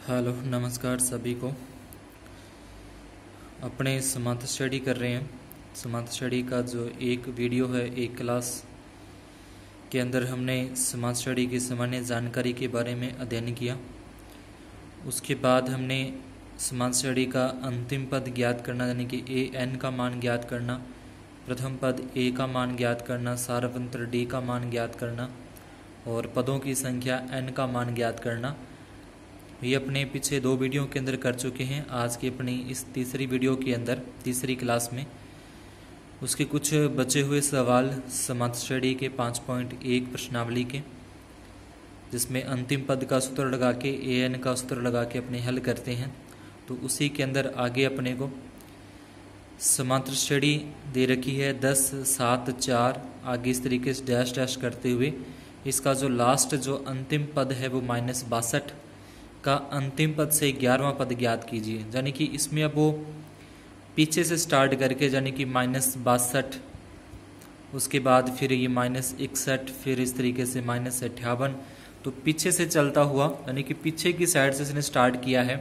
Hello नमस्कार सभी को। अपने समांतर स्टडी कर रहे हैं। समांतर स्टडी का जो एक वीडियो है, एक क्लास के अंदर हमने समांतर स्टडी की सामान्य जानकारी के बारे में अध्ययन किया। उसके बाद हमने समांतर स्टडी का अंतिम पद ज्ञात करना, यानी कि ए एन का मान ज्ञात करना, प्रथम पद ए का मान ज्ञात करना, सारवंत्र डी का मान ज्ञात करना और पदों की संख्या एन का मान ज्ञात करना, ये अपने पीछे दो वीडियो के अंदर कर चुके हैं। आज की अपनी इस तीसरी वीडियो के अंदर, तीसरी क्लास में उसके कुछ बचे हुए सवाल समांतर स्टडी के 5.1 प्रश्नावली के, जिसमें अंतिम पद का सूत्र लगा के ए एन का सूत्र लगा के अपने हल करते हैं। तो उसी के अंदर आगे अपने को समांतर स्टडी दे रखी है 10, 7, 4, आगे इस तरीके से डैश डैश करते हुए इसका जो लास्ट जो अंतिम पद है वो -62 का अंतिम पद से 11वां पद ज्ञात कीजिए। यानी कि इसमें अब वो पीछे से स्टार्ट करके, यानी कि -62, उसके बाद फिर ये -61, फिर इस तरीके से -58, तो पीछे से चलता हुआ, यानी कि पीछे की साइड से इसने स्टार्ट किया है।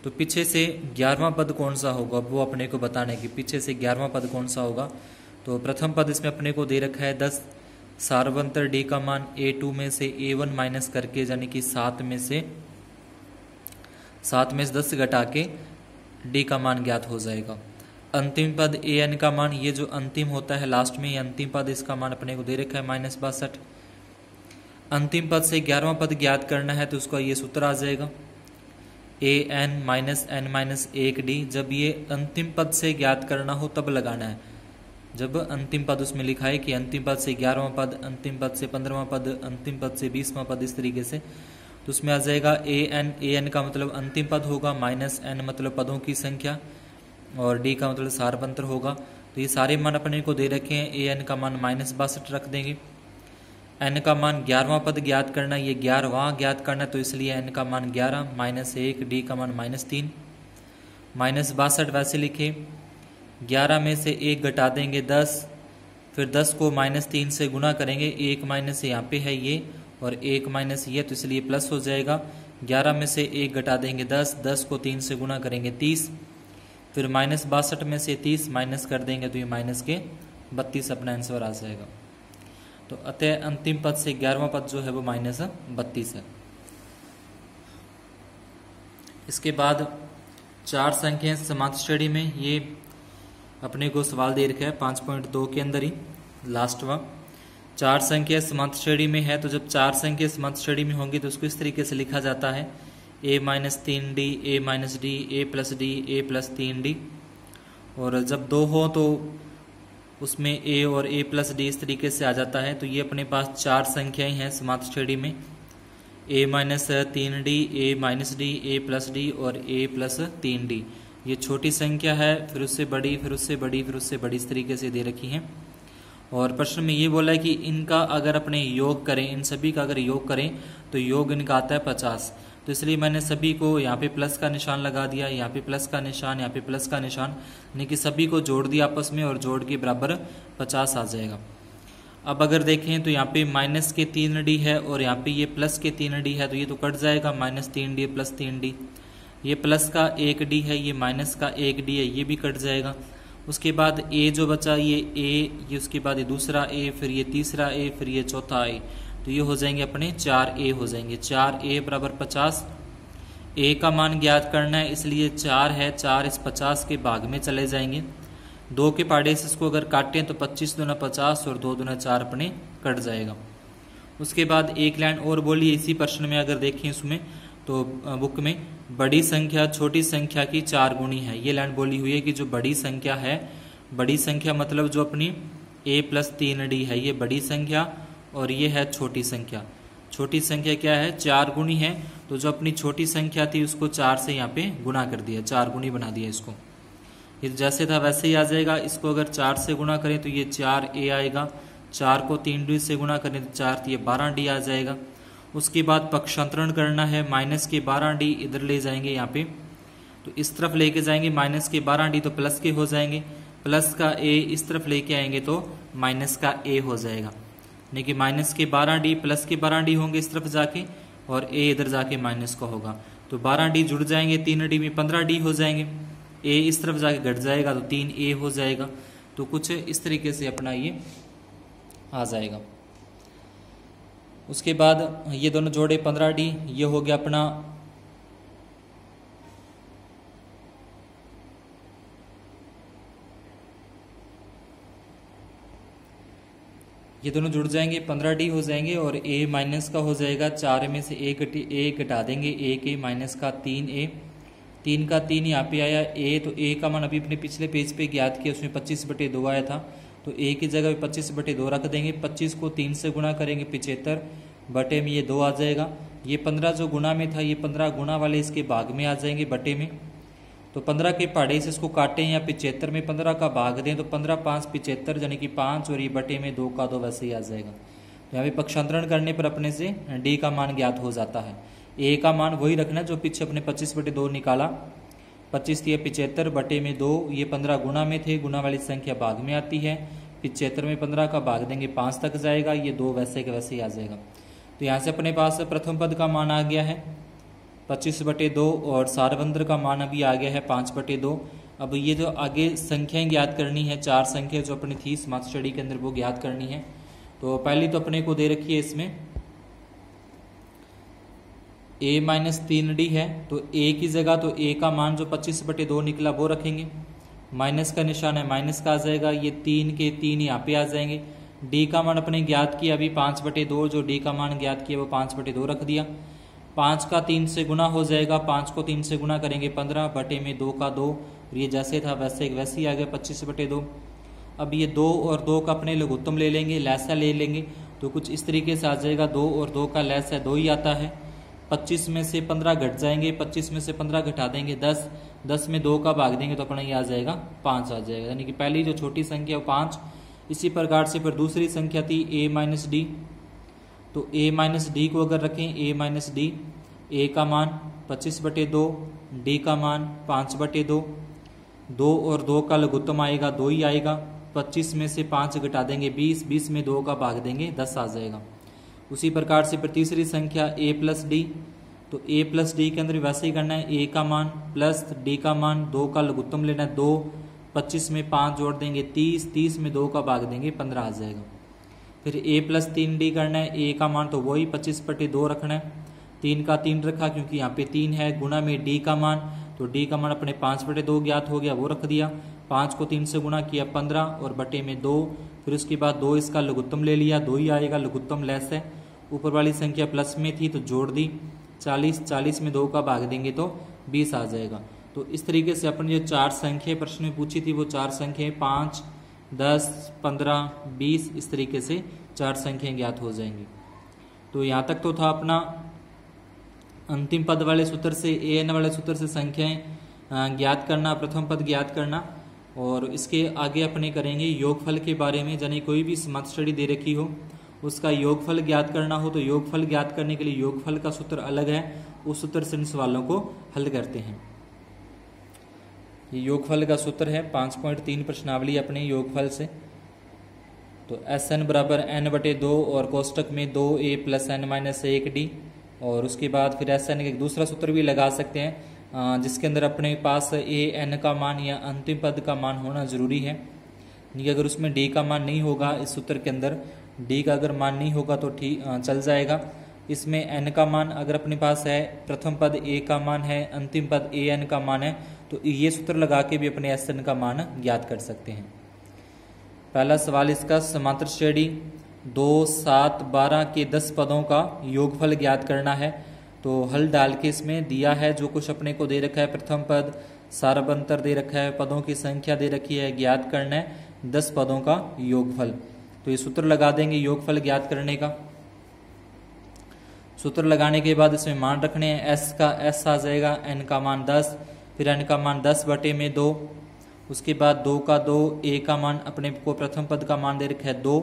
तो पीछे से 11वां पद कौन सा होगा वो अपने को बताना है कि पीछे से 11वां पद कौन सा होगा। तो प्रथम पद इसमें अपने को दे रखा है 10, सारवंतर डी का मान A2 में से A1 माइनस करके, यानी कि 7 में से 10 घटा के डी का मान ज्ञात हो जाएगा। अंतिम पद ए एन का मान, ये जो अंतिम होता है लास्ट में, ये अंतिम पद, इसका मान अपने को दे रखा है -62। अंतिम पद से 11वां पद ज्ञात करना है तो उसका ये सूत्र आ जाएगा a n minus n minus 1 d. जब ये अंतिम पद से ज्ञात करना हो तब लगाना है, जब अंतिम पद उसमें लिखा है कि अंतिम पद से 11वां पद, अंतिम पद से 15वां पद, अंतिम पद से 20वां पद, इस तरीके से, तो उसमें आ जाएगा ए एन का मतलब अंतिम पद होगा, -n मतलब पदों की संख्या, और डी का मतलब सारवंत्र होगा। तो ये सारे मान अपने को दे रखे हैं। ए एन का मान -62 रख देंगे, एन का मान 11वां पद ज्ञात करना, ये 11वां ज्ञात करना, तो इसलिए एन का मान 11 -1, डी का मान -3, -62 वैसे लिखे। 11 में से 1 घटा देंगे 10, फिर 10 को -3 से गुना करेंगे, 1 माइनस यहाँ पे है ये और 1 माइनस ये, तो इसलिए प्लस हो जाएगा। 11 में से 1 घटा देंगे 10, 10 को 3 से गुना करेंगे 30, फिर -62 में से 30 माइनस कर देंगे तो ये -32 अपना आंसर आ जाएगा। तो अतः अंतिम पद से 11वां पद जो है वो -32 है। इसके बाद 4 संख्याएं समांतर श्रेणी में, ये अपने को सवाल दे रखा है 5.2 के अंदर ही लास्टवा। 4 संख्या समांतर श्रेणी में है, तो जब 4 संख्या समांतर श्रेणी में होंगी तो उसको इस तरीके से लिखा जाता है A-3D, A-D, A+D, A+3D। और जब 2 हो तो उसमें A और A+D इस तरीके से आ जाता है। तो ये अपने पास 4 संख्याएं हैं समांतर श्रेणी में, A-3D, A-D, A+D और A+3D। ये छोटी संख्या है, फिर उससे बड़ी, फिर उससे बड़ी, फिर उससे बड़ी, इस तरीके से दे रखी हैं। और प्रश्न में ये बोला है कि इनका अगर अपने योग करें, इन सभी का अगर योग करें तो योग इनका आता है 50। तो इसलिए मैंने सभी को यहाँ पे प्लस का निशान लगा दिया, यहाँ पे प्लस का निशान, यहाँ पे प्लस का निशान, यानी कि सभी को जोड़ दिया आपस में और जोड़ के बराबर 50 आ जाएगा। अब अगर देखें तो यहाँ पे माइनस के 3D है और यहाँ पे ये प्लस के 3D है, तो ये तो कट जाएगा, -3D प्लस 3D। ये प्लस का 1D है, ये माइनस का 1D है, ये भी कट जाएगा। उसके बाद ए जो बचा, ये ए, ये उसके बाद ये दूसरा ए, फिर ये तीसरा ए, फिर ये चौथा ए, तो ये हो जाएंगे अपने 4A हो जाएंगे। 4A बराबर 50। ए का मान ज्ञात करना है, इसलिए 4 है, 4 इस 50 के भाग में चले जाएंगे। 2 के पाड़े से इसको अगर काटें तो 25 दूना 50 और 2 दूना 4 अपने कट जाएगा। उसके बाद एक लाइन और बोली इसी प्रश्न में, अगर देखें इसमें तो बुक में, बड़ी संख्या छोटी संख्या की 4 गुणी है। ये लाइन बोली हुई है कि जो बड़ी संख्या है, बड़ी संख्या मतलब जो अपनी A+3D है, ये बड़ी संख्या और ये है छोटी संख्या। छोटी संख्या क्या है, 4 गुणी है, तो जो अपनी छोटी संख्या थी उसको 4 से यहाँ पे गुना कर दिया, 4 गुणी बना दिया इसको। ये जैसे था वैसे ही आ जाएगा। इसको अगर 4 से गुना करें तो ये 4A आएगा, 4 को 3D से गुना करें तो 4, तो ये 12D आ जाएगा। उसके बाद पक्षांतरण करना है, माइनस के 12D इधर ले जाएंगे, यहाँ पे तो इस तरफ लेके जाएंगे, माइनस के 12D तो प्लस के हो जाएंगे, प्लस का A इस तरफ लेके आएंगे तो माइनस का A हो जाएगा, यानी कि माइनस के 12D प्लस के 12D होंगे इस तरफ जाके, और A इधर जाके माइनस का होगा। तो 12D जुड़ जाएंगे, 3D में 15D हो जाएंगे, A इस तरफ जाके घट जाएगा तो 3A हो जाएगा। तो कुछ इस तरीके से अपना ये आ जाएगा। उसके बाद ये दोनों जोड़े 15D, ये हो गया अपना ये दोनों जुड़ जाएंगे, 15D हो जाएंगे और A माइनस का हो जाएगा 4 में से A घटा देंगे, A के माइनस का 3A, 3 का 3 यहाँ पे आया A, तो A का मान अभी अपने पिछले पेज पे ज्ञात किया, उसमें 25/2 आया था, तो A की जगह 25/2 रख देंगे। 25 को 3 से गुणा करेंगे 75 बटे में ये 2 आ जाएगा। ये 15 जो गुणा में था, ये 15 गुणा वाले इसके भाग में आ जाएंगे बटे में। तो 15 के पहाड़े से इसको काटें या 75 में 15 का भाग दें तो 15 5 75 यानी कि 5 और ये बटे में 2 का 2 वैसे ही आ जाएगा। तो यहाँ पे पक्षांतरण करने पर अपने से D का मान ज्ञात हो जाता है। A का मान वही रखना जो पीछे अपने 25/2 निकाला, 25 थी 75 बटे में 2, ये 15 गुणा में थे, गुणा वाली संख्या भाग में आती है, 75 में 15 का भाग देंगे 5 तक जाएगा, ये 2 वैसे के वैसे ही आ जाएगा। तो यहाँ से अपने पास प्रथम पद का मान आ गया है 25/2 और सारवंत्र का मान अभी आ गया है 5/2। अब ये जो आगे संख्याएं ज्ञात करनी है, 4 संख्या जो अपनी थी स्मार्ट स्टडी के अंदर वो ज्ञात करनी है। तो पहली तो अपने को दे रखी है इसमें A-3D है, तो A की जगह तो A का मान जो 25/2 निकला वो रखेंगे, माइनस का निशान है माइनस का आ जाएगा, ये 3 के 3 यहाँ पे आ जाएंगे। D का मान अपने ज्ञात किया अभी 5/2, जो D का मान ज्ञात किया वो 5/2 रख दिया। 5 का 3 से गुना हो जाएगा, 5 को 3 से गुना करेंगे 15 बटे में 2 का 2, और ये जैसे था वैसे ही आ गया 25/2। अब ये 2 और 2 का अपने लघुत्तम ले लेंगे, लैसा ले लेंगे, तो कुछ इस तरीके से आ जाएगा। 2 और 2 का लैसा 2 ही आता है। 25 में से 15 घट जाएंगे, 25 में से 15 घटा देंगे 10, 10 में 2 का भाग देंगे तो अपना ये आ जाएगा 5 आ जाएगा, यानी कि पहली जो छोटी संख्या वो 5। इसी प्रकार से फिर दूसरी संख्या थी A-D, तो A-D को अगर रखें A-D, A का मान 25/2, D का मान 5/2, 2 और 2 का लघुत्तम आएगा 2 ही आएगा। 25 में से 5 घटा देंगे 20, 20 में 2 का भाग देंगे 10 आ जाएगा। उसी प्रकार से फिर तीसरी संख्या A+D, तो A+D के अंदर वैसे ही करना है, A का मान प्लस D का मान, 2 का लघुत्तम लेना है 2, 25 में 5 जोड़ देंगे 30, 30 में 2 का भाग देंगे 15 आ जाएगा। फिर A+3D करना है, A का मान तो वही 25/2 रखना है, 3 का 3 रखा क्योंकि यहाँ पे 3 है, गुणा में D का मान, तो D का मान अपने 5/2 ज्ञात हो गया वो रख दिया। 5 को 3 से गुणा किया 15 और बटे में 2, फिर उसके बाद 2 इसका लघुत्तम ले लिया, 2 ही आएगा, लघुत्तम लेस है, ऊपर वाली संख्या प्लस में थी तो जोड़ दी 40, 40 में 2 का भाग देंगे तो 20 आ जाएगा। तो इस तरीके से अपन जो 4 संख्या प्रश्न में पूछी थी वो 4 संख्याएं 5, 10, 15, 20 इस तरीके से 4 संख्याएं ज्ञात हो जाएंगी। तो यहाँ तक तो था अपना अंतिम पद वाले सूत्र से, AN वाले सूत्र से संख्याएं ज्ञात करना, प्रथम पद ज्ञात करना। और इसके आगे अपने करेंगे योगफल के बारे में, यानी कोई भी स्मार्ट स्टडी दे रखी हो उसका योगफल ज्ञात करना हो तो योगफल ज्ञात करने के लिए योगफल का सूत्र अलग है, उस सूत्र से इन सवालों को हल करते हैं। ये योगफल का सूत्र है 5.3 प्रश्नावली अपने योगफल से। तो SN बराबर N/2 और कोष्टक में 2A + N-1D, और उसके बाद फिर SN का एक दूसरा सूत्र भी लगा सकते हैं जिसके अंदर अपने पास AN का मान या अंतिम पद का मान होना जरूरी है। यानी कि अगर उसमें D का मान नहीं होगा, इस सूत्र के अंदर D का अगर मान नहीं होगा तो ठीक चल जाएगा। इसमें N का मान अगर अपने पास है, प्रथम पद A का मान है, अंतिम पद AN का मान है, तो ये सूत्र लगा के भी अपने SN का मान ज्ञात कर सकते हैं। पहला सवाल इसका समांतर श्रेणी 2, 7, 12 के 10 पदों का योगफल ज्ञात करना है। तो हल डाल के इसमें दिया है जो कुछ अपने को दे रखा है, प्रथम पद, सारवंतर दे रखा है, पदों की संख्या दे रखी है, ज्ञात करना है 10 पदों का योगफल। तो ये सूत्र लगा देंगे योगफल ज्ञात करने का। सूत्र लगाने के बाद इसमें मान रखने हैं, S का S आ जाएगा, N का मान 10, फिर N का मान 10 बटे में 2, उसके बाद 2 का 2, A का मान अपने को प्रथम पद का मान दे रखा है 2,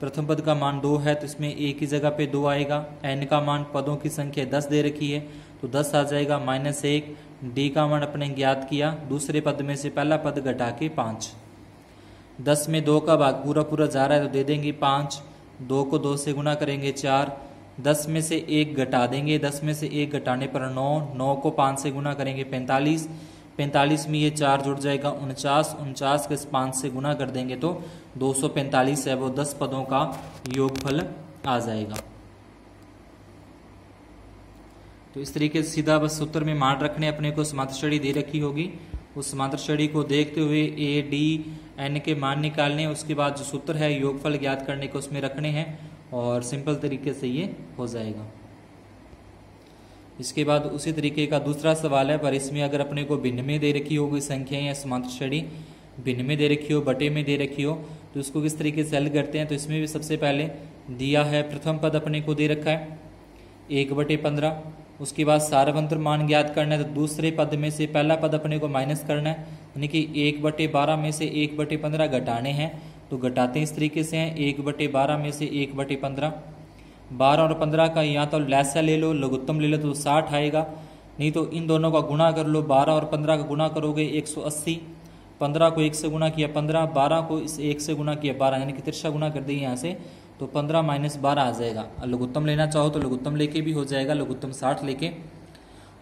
प्रथम पद का मान 2 है तो इसमें A की जगह पे 2 आएगा। N का मान पदों की संख्या 10 दे रखी है तो 10 आ जाएगा, -1। D का मान अपने ज्ञात किया, दूसरे पद में से पहला पद घटा के 5, 10 में 2 का भाग पूरा पूरा जा रहा है तो दे देंगे 5, 2 को 2 से गुणा करेंगे 4, 10 में से 1 घटा देंगे, 10 में से 1 घटाने पर 9, 9 को 5 से गुना करेंगे 45, 45 में ये 4 जुड़ जाएगा 49, 49 के 5 से गुना कर देंगे तो 245 है वो 10 पदों का योगफल आ जाएगा। तो इस तरीके से सीधा बस सूत्र में मान रखने, अपने को समांतर श्रेणी दे रखी होगी, उस समांतर श्रेणी को देखते हुए ए डी एन के मान निकालने, उसके बाद जो सूत्र है योगफल ज्ञात करने को उसमें रखने हैं और सिंपल तरीके से ये हो जाएगा। इसके बाद उसी तरीके का दूसरा सवाल है, पर इसमें अगर अपने को भिन्न में दे रखी हो कोई संख्या या समांतर श्रेणी भिन्न में दे रखी हो, बटे में दे रखी हो, तो उसको किस तरीके से हल करते हैं। तो इसमें भी सबसे पहले दिया है प्रथम पद अपने को दे रखा है 1/15, उसके बाद सार्वभौमिक मान ज्ञात करना है। तो दूसरे पद में से पहला पद अपने को माइनस करना है, यानी कि 1/12 में से 1/15 घटाने हैं। तो घटाते इस तरीके से हैं 1/12 में से 1/15, 12 और 15 का या तो लैसा ले लो, लघुत्तम ले लो तो 60 आएगा, नहीं तो इन दोनों का गुणा कर लो। 12 और 15 का गुणा करोगे 180, 15 को 1 से गुणा किया 15, 12 को इस 1 से गुणा किया 12, यानी कि तिरछा गुणा कर दिए यहाँ से, तो 15 - 12 आ जाएगा। लघुत्तम लेना चाहो तो लघुत्तम लेके भी हो जाएगा, लघुत्तम 60 लेके।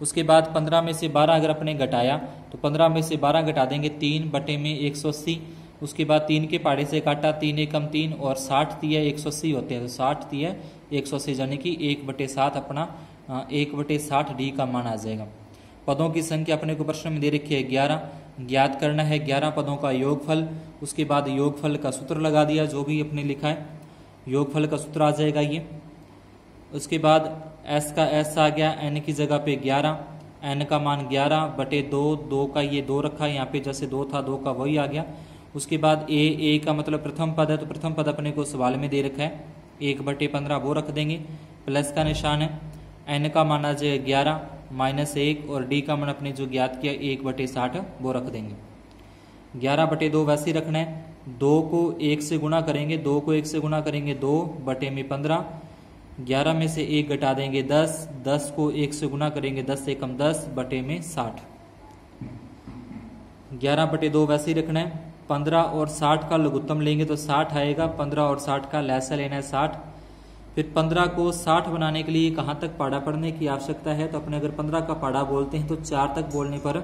उसके बाद 15 में से 12 अगर अपने घटाया तो 15 में से 12 घटा देंगे 3/180, उसके बाद 3 के पहाड़े से काटा 3 एकम 3 और 60 तिया 180 होते हैं, तो 60 तिया 180 यानी कि 1/7 अपना 1/60 डी का मान आ जाएगा। पदों की संख्या अपने को प्रश्न में दे रखी है 11, ज्ञात करना है 11 पदों का योगफल। उसके बाद योगफल का सूत्र लगा दिया, जो भी अपने लिखा है योगफल का सूत्र आ जाएगा ये। उसके बाद एस का एस आ गया, एन की जगह पे 11, एन का मान 11/2, 2 का ये 2 रखा है यहाँ पे, जैसे 2 था 2 का वही आ गया। उसके बाद ए का मतलब प्रथम पद है, तो प्रथम पद अपने को सवाल में दे रखा है 1/15 वो रख देंगे, प्लस का निशान है, एन का मान आ जाएगा 11 -1 और डी का मान अपने जो ज्ञात किया 1/60 वो रख देंगे। 11/2 वैसे ही रखना है, 2 को 1 से गुणा करेंगे, 2 को 1 से गुणा करेंगे 2/15, 11 में से 1 घटा देंगे 10, 10 को 1 से गुणा करेंगे 10 से कम 10/60। 11/2 वैसे ही रखना है, 15 और 60 का लघुत्तम लेंगे तो 60 आएगा, 15 और 60 का लैसा लेना है 60। फिर 15 को 60 बनाने के लिए कहाँ तक पहाड़ा पढ़ने की आवश्यकता है, तो अपने अगर 15 का पहाड़ा बोलते हैं तो 4 तक बोलने पर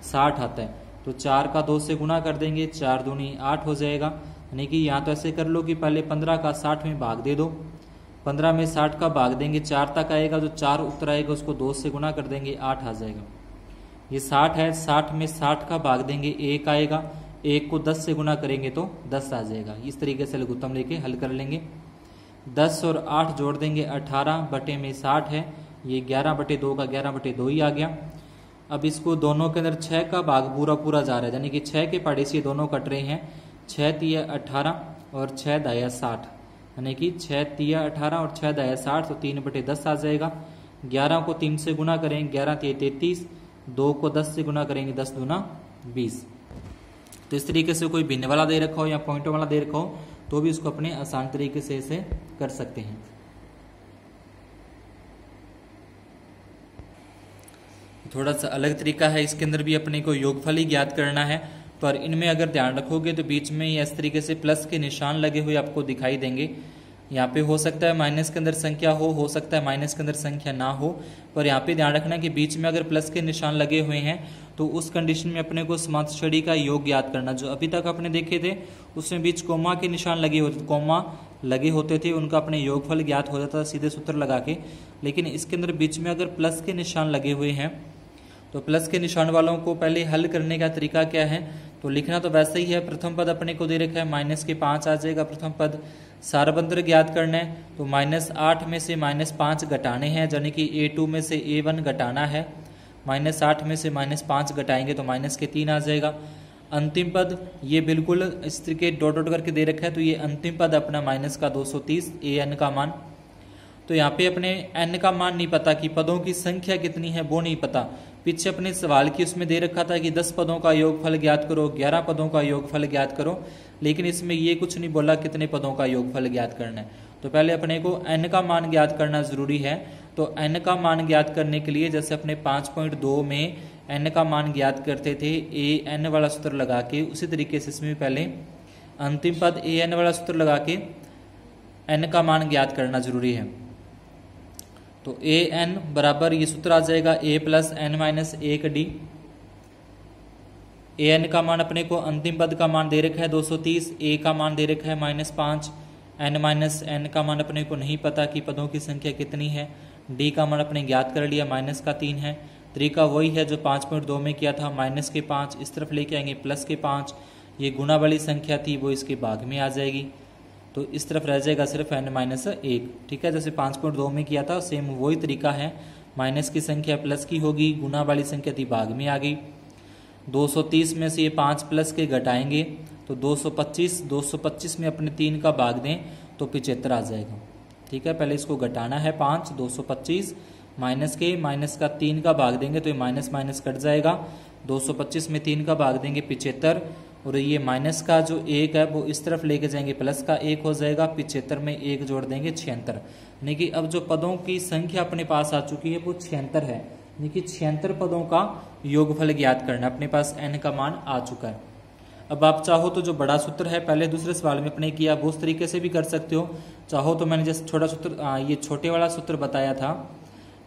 60 आता है, तो 4 का 2 से गुणा कर देंगे, 4 दूनी 8 हो जाएगा। यानी कि यहाँ तो ऐसे कर लो कि पहले 15 का 60 में भाग दे दो, 15 में 60 का भाग देंगे 4 तक आएगा, जो 4 उत्तर आएगा उसको 2 से गुणा कर देंगे 8 आ जाएगा। ये 60 है, 60 में 60 का भाग देंगे 1 आएगा, 1 को 10 से गुणा करेंगे तो 10 आ जाएगा। इस तरीके से लघुत्तम लेके हल कर लेंगे। 10 और 8 जोड़ देंगे 18/60 है, ये 11/2 का 11/2 ही आ गया। अब इसको दोनों के अंदर 6 का भाग पूरा जा रहा है, यानी कि 6 के पहाड़े से दोनों कट रहे हैं, 6 तिया 18 और 6 दाया 60, यानी कि 6 तिया 18 और 6 दाया 60, तो 3/10 आ जाएगा। 11 को 3 से गुणा करेंगे 11 तिया 33, 2 को 10 से गुणा करेंगे 10 दूना 20। तो इस तरीके से कोई भिन्न वाला दे रखा हो या पॉइंटों वाला दे रखा हो तो भी उसको अपने आसान तरीके से इसे कर सकते हैं। थोड़ा सा अलग तरीका है, इसके अंदर भी अपने को योगफल ही ज्ञात करना है, पर इनमें अगर ध्यान रखोगे तो बीच में ही इस तरीके से प्लस के निशान लगे हुए आपको दिखाई देंगे। यहाँ पे हो सकता है माइनस के अंदर संख्या हो सकता है माइनस के अंदर संख्या ना हो, पर यहाँ पे ध्यान रखना कि बीच में अगर प्लस के निशान लगे हुए हैं तो उस कंडीशन में अपने को समांतर श्रेणी का योग ज्ञात करना। जो अभी तक अपने देखे थे उसमें बीच कोमा के निशान लगे होते, कोमा लगे होते थे, उनका अपने योगफल ज्ञात हो जाता था सीधे सूत्र लगा के। लेकिन इसके अंदर बीच में अगर प्लस के निशान लगे हुए हैं तो प्लस के निशान वालों को पहले हल करने का तरीका क्या है, तो लिखना तो वैसे ही है। प्रथम पद अपने को दे रखा है -5 आ जाएगा प्रथम पद। सारबंद्र ज्ञात करना है तो -8 में से -5 घटाने हैं, यानी कि A2 में से A1 घटाना है। -8 में से -5 घटाएंगे तो -3 आ जाएगा। अंतिम पद ये बिल्कुल इस तरीके डॉट करके दे रखा है, तो ये अंतिम पद अपना -230 AN का मान। तो यहाँ पे अपने n का मान नहीं पता कि पदों की संख्या कितनी है वो नहीं पता। पीछे अपने सवाल की उसमें दे रखा था कि 10 पदों का योगफल ज्ञात करो, 11 पदों का योगफल ज्ञात करो, लेकिन इसमें ये कुछ नहीं बोला कितने पदों का योगफल ज्ञात करना है। तो पहले अपने को n का मान ज्ञात करना जरूरी है। तो n का मान ज्ञात करने के लिए जैसे अपने 5.2 में n का मान ज्ञात करते थे an वाला सूत्र लगा के, उसी तरीके से इसमें पहले अंतिम पद an वाला सूत्र लगा के n का मान ज्ञात करना जरूरी है। तो ए एन बराबर ये सूत्र आ जाएगा ए plus N minus 1d। A N का मान अपने को अंतिम पद का मान दे रखा है 230, ए का मान दे रखा है -5, एन माइनस एन का मान अपने को नहीं पता कि पदों की संख्या कितनी है, डी का मान अपने ज्ञात कर लिया -3 है, तरीका वही है जो 5.2 में किया था, -5 इस तरफ लेके आएंगे +5, ये गुणा वाली संख्या थी वो इसके भाग में आ जाएगी, तो इस तरफ रह जाएगा सिर्फ n-1। ठीक है, जैसे 5.2 में किया था सेम वही तरीका है, माइनस की संख्या प्लस की होगी, गुणा वाली संख्या थी भाग में आ गई। 230 में से ये 5 प्लस के घटाएंगे तो 225 में अपने 3 का भाग दें तो 75 आ जाएगा। ठीक है, पहले इसको घटाना है 5, 225 माइनस का 3 का भाग देंगे तो ये माइनस माइनस कट जाएगा, 225 में 3 का भाग देंगे 75, और ये माइनस का जो 1 है वो इस तरफ लेके जाएंगे प्लस का 1 हो जाएगा, 75 में 1 जोड़ देंगे 76। यानी कि अब जो पदों की संख्या अपने पास आ चुकी है वो 76 है, यानी कि 76 पदों का योगफल ज्ञात करना, अपने पास n का मान आ चुका है। अब आप चाहो तो जो बड़ा सूत्र है पहले दूसरे सवाल में अपने किया वो उस तरीके से भी कर सकते हो, चाहो तो मैंने जैसे छोटा सूत्र ये छोटे वाला सूत्र बताया था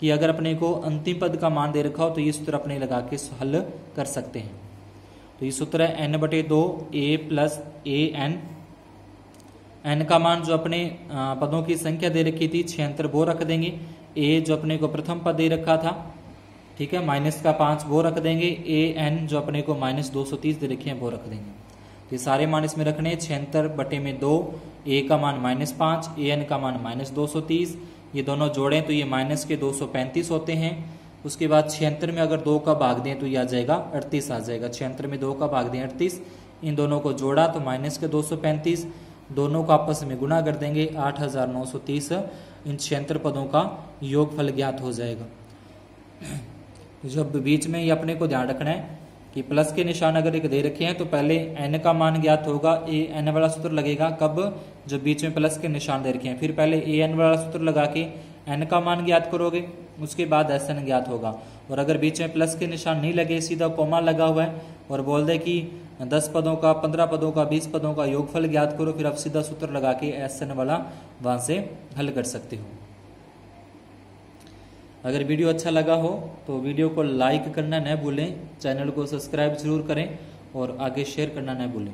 कि अगर अपने को अंतिम पद का मान दे रखा हो तो ये सूत्र अपने लगा के हल कर सकते हैं। तो ये सूत्र है n/2 a plus A N का मान जो अपने पदों की संख्या दे रखी थी 76 वो रख देंगे, a जो अपने को प्रथम पद दे रखा था, ठीक है, माइनस का 5 वो रख देंगे, ए एन जो अपने को -230 दे रखे हैं वो रख देंगे। तो ये सारे मान इसमें रखने 76/2, ए का मान -5, ए एन का मान -230, ये दोनों जोड़ें तो ये माइनस के 235 होते हैं। उसके बाद 76 में अगर 2 का भाग दें तो ये आ जाएगा 38 आ जाएगा, 76 में 2 का भाग दें 38, इन दोनों को जोड़ा तो माइनस के 235, दोनों को आपस में गुणा कर देंगे 8930, इन 76 पदों का योगफल ज्ञात हो जाएगा। जब बीच में ये अपने को ध्यान रखना है कि प्लस के निशान अगर एक दे रखे हैं तो पहले n का मान ज्ञात होगा, ए n वाला सूत्र लगेगा कब, जब बीच में प्लस के निशान दे रखे हैं, फिर पहले ए n वाला सूत्र लगा के n का मान ज्ञात करोगे, उसके बाद SN ज्ञात होगा। और अगर बीच में प्लस के निशान नहीं लगे, सीधा कोमा लगा हुआ है और बोल दे कि 10 पदों का, 15 पदों का, 20 पदों का योगफल ज्ञात करो, फिर आप सीधा सूत्र लगा के SN वाला वहां से हल कर सकते हो। अगर वीडियो अच्छा लगा हो तो वीडियो को लाइक करना न भूलें, चैनल को सब्सक्राइब जरूर करें और आगे शेयर करना न भूलें।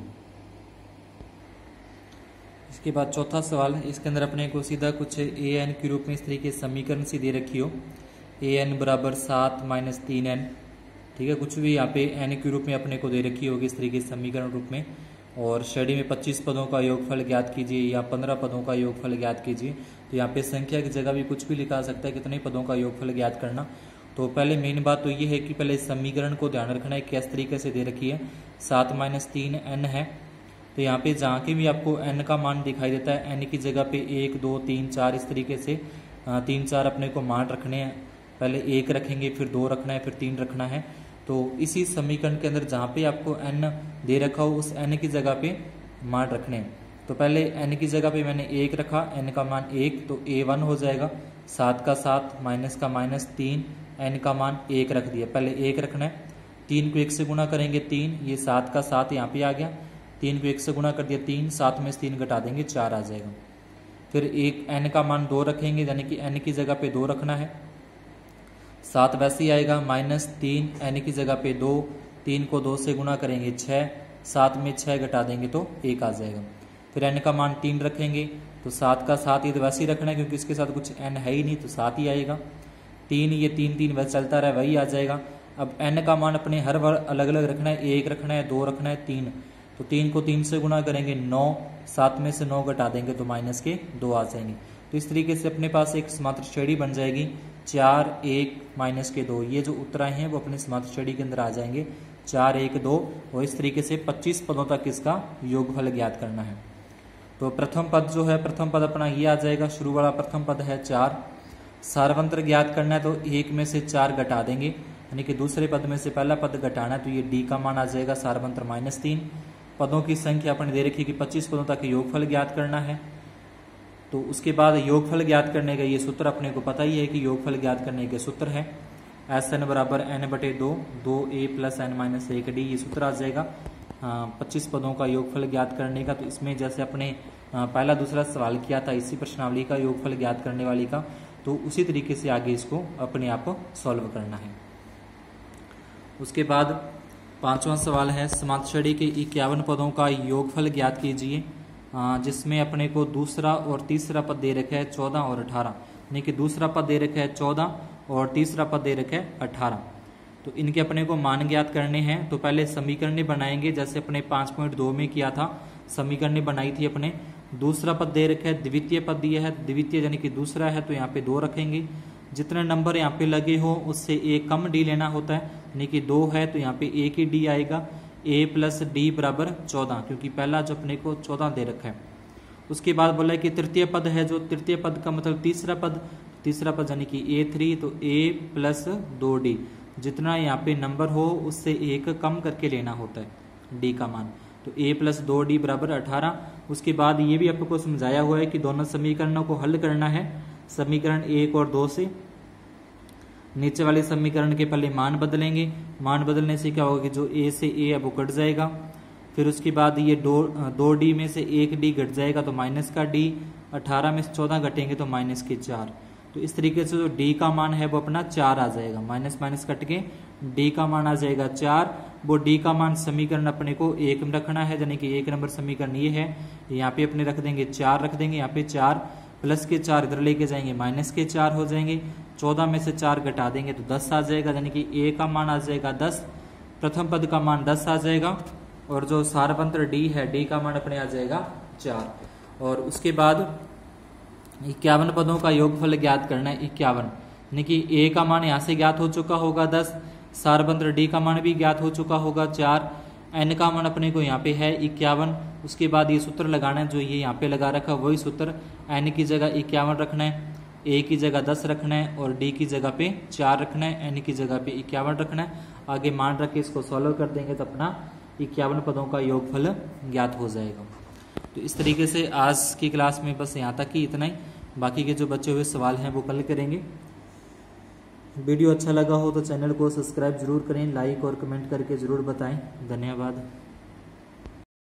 इसके बाद चौथा सवाल, इसके अंदर अपने को सीधा कुछ ए एन के रूप में इस तरीके समीकरण सी दे रखी हो, ए एन बराबर 7 माइनस 3n, ठीक है, कुछ भी यहाँ पे एन के रूप में अपने को दे रखी होगी इस तरीके समीकरण रूप में, और श्रेणी में 25 पदों का योगफल ज्ञात कीजिए या 15 पदों का योगफल ज्ञात कीजिए। तो यहाँ पे संख्या की जगह भी कुछ भी लिखा सकता है, कितने पदों का योगफल ज्ञात करना। तो पहले मेन बात तो ये है कि पहले समीकरण को ध्यान रखना है किस तरीके से दे रखी है, 7 माइनस 3n है। तो यहाँ पे जहाँ के भी आपको n का मान दिखाई देता है, n की जगह पे 1 2 3 4 इस तरीके से 3 4 अपने को मान रखने हैं, पहले 1 रखेंगे, फिर 2 रखना है, फिर 3 रखना है। तो इसी समीकरण के अंदर जहाँ पे आपको n दे रखा हो उस n की जगह पे मान रखने हैं। तो पहले n की जगह पे मैंने 1 रखा, n का मान 1 तो a1 हो जाएगा, 7 का 7 माइनस का -3, n का मान 1 रख दिया, पहले 1 रखना है, 3 को 1 से गुणा करेंगे 3, ये 7 का 7 यहाँ पे आ गया, 3 को 1 से गुणा कर दिया 3, 7 में से 3 घटा देंगे 4 आ जाएगा। फिर एक n का मान 2 रखेंगे, यानी कि n की जगह पे 2 रखना है, 7 वैसे ही आएगा, -3 n की जगह पे 2, 3 को 2 से गुणा करेंगे 6, 7 में 6 घटा देंगे तो 1 आ जाएगा। फिर n का मान 3 रखेंगे तो 7 का 7 ये तो वैसे ही रखना है क्योंकि इसके साथ कुछ n है ही नहीं तो 7 ही आएगा, 3 ये 3 3 वैसे चलता रहा वही आ जाएगा। अब n का मान अपने हर बार अलग अलग रखना है, 1 रखना है, 2 रखना है, 3, तो 3 को 3 से गुणा करेंगे 9, 7 में से 9 घटा देंगे तो -2 आ जाएंगे। तो इस तरीके से अपने पास एक समांतर श्रेणी बन जाएगी 4 1 -2, ये जो उत्तर आए हैं वो अपने समांतर श्रेणी के अंदर आ जाएंगे 4 1 2, और इस तरीके से 25 पदों तक इसका योगफल ज्ञात करना है। तो प्रथम पद जो है, प्रथम पद अपना ये आ जाएगा, शुरू वाला प्रथम पद है 4, सारवंत्र ज्ञात करना है तो 1 में से 4 घटा देंगे, यानी कि दूसरे पद में से पहला पद घटाना है तो ये डी का मान आ जाएगा सारवंत्र -3। पदों की संख्या अपने दे रखी कि 25 पदों तक योगफल ज्ञात करना है। तो उसके बाद योगफल ज्ञात करने का ये सूत्र अपने को पता ही है कि योगफल ज्ञात करने के सूत्र है SN बराबर n/2 2a प्लस n-1d, ये सूत्र आ जाएगा 25 पदों का योगफल ज्ञात करने का। तो इसमें जैसे अपने पहला दूसरा सवाल किया था इसी प्रश्नावली का योगफल ज्ञात करने वाली का, तो उसी तरीके से आगे इसको अपने आप सॉल्व करना है। उसके बाद 5वां सवाल है, समांतर श्रेणी के 51 पदों का योगफल ज्ञात कीजिए, जिसमें अपने को दूसरा और तीसरा पद दे रखा है 14 और 18, यानी कि दूसरा पद दे रखा है 14 और तीसरा पद दे रखा है 18। तो इनके अपने को मान ज्ञात करने हैं। तो पहले समीकरण बनाएंगे, जैसे अपने 5.2 में किया था, समीकरण बनाई थी अपने। दूसरा पद दे रखा है, द्वितीय पद दिया है, द्वितीय यानी कि दूसरा है तो यहाँ पे 2 रखेंगे। जितने नंबर यहाँ पे लगे हो उससे एक कम डी लेना होता है, यानी कि 2 है तो यहाँ पे एक ही डी आएगा। a प्लस डी बराबर 14, क्योंकि पहला जो अपने को 14 दे रखा है। उसके बाद बोला है कि तृतीय पद है, जो तृतीय पद का मतलब तीसरा पद यानी कि a3, तो a प्लस 2d, जितना यहाँ पे नंबर हो उससे एक कम करके लेना होता है d का मान। तो a प्लस 2d बराबर 18। उसके बाद ये भी आपको समझाया हुआ है कि दोनों समीकरणों को हल करना है, समीकरण 1 और 2 से। नीचे वाले समीकरण के पहले मान बदलेंगे, मान बदलने से क्या होगा कि जो a से a अब वो कट जाएगा। फिर उसके बाद ये 2d में से 1d घट जाएगा तो माइनस का d, 18 में से 14 घटेंगे तो माइनस के 4। तो इस तरीके से जो d का मान है वो अपना 4 आ जाएगा, माइनस माइनस कट के d का मान आ जाएगा 4। वो d का मान समीकरण अपने को 1 में रखना है, यानी कि 1 नंबर समीकरण ये है, यहाँ पे अपने रख देंगे 4, रख देंगे यहाँ पे 4, प्लस के 4 इधर लेके जाएंगे माइनस के 4 हो जाएंगे। 14 में से 4 घटा देंगे तो 10 आ जाएगा, यानी कि a का मान आ जाएगा 10, प्रथम पद का मान 10 आ जाएगा, और जो सारपंत्र d है, d का मान अपने आ जाएगा 4। और उसके बाद 51 पदों का योगफल ज्ञात करना है 51, यानी कि a का मान यहाँ से ज्ञात हो चुका होगा 10, सारपंत्र d का मान भी ज्ञात हो चुका होगा 4, n का मान अपने को यहाँ पे है 51। उसके बाद ये सूत्र लगाना है, जो ये यहाँ पे लगा रखा वही सूत्र, n की जगह 51 रखना है, a की जगह 10 रखना है और d की जगह पे 4 रखना है, n की जगह पे 51 रखना है। आगे मान रख के इसको सॉल्व कर देंगे तो अपना 51 पदों का योगफल ज्ञात हो जाएगा। तो इस तरीके से आज की क्लास में बस यहाँ तक ही इतना ही, बाकी के जो बचे हुए सवाल हैं वो कल करेंगे। वीडियो अच्छा लगा हो तो चैनल को सब्सक्राइब जरूर करें, लाइक और कमेंट करके ज़रूर बताएं। धन्यवाद।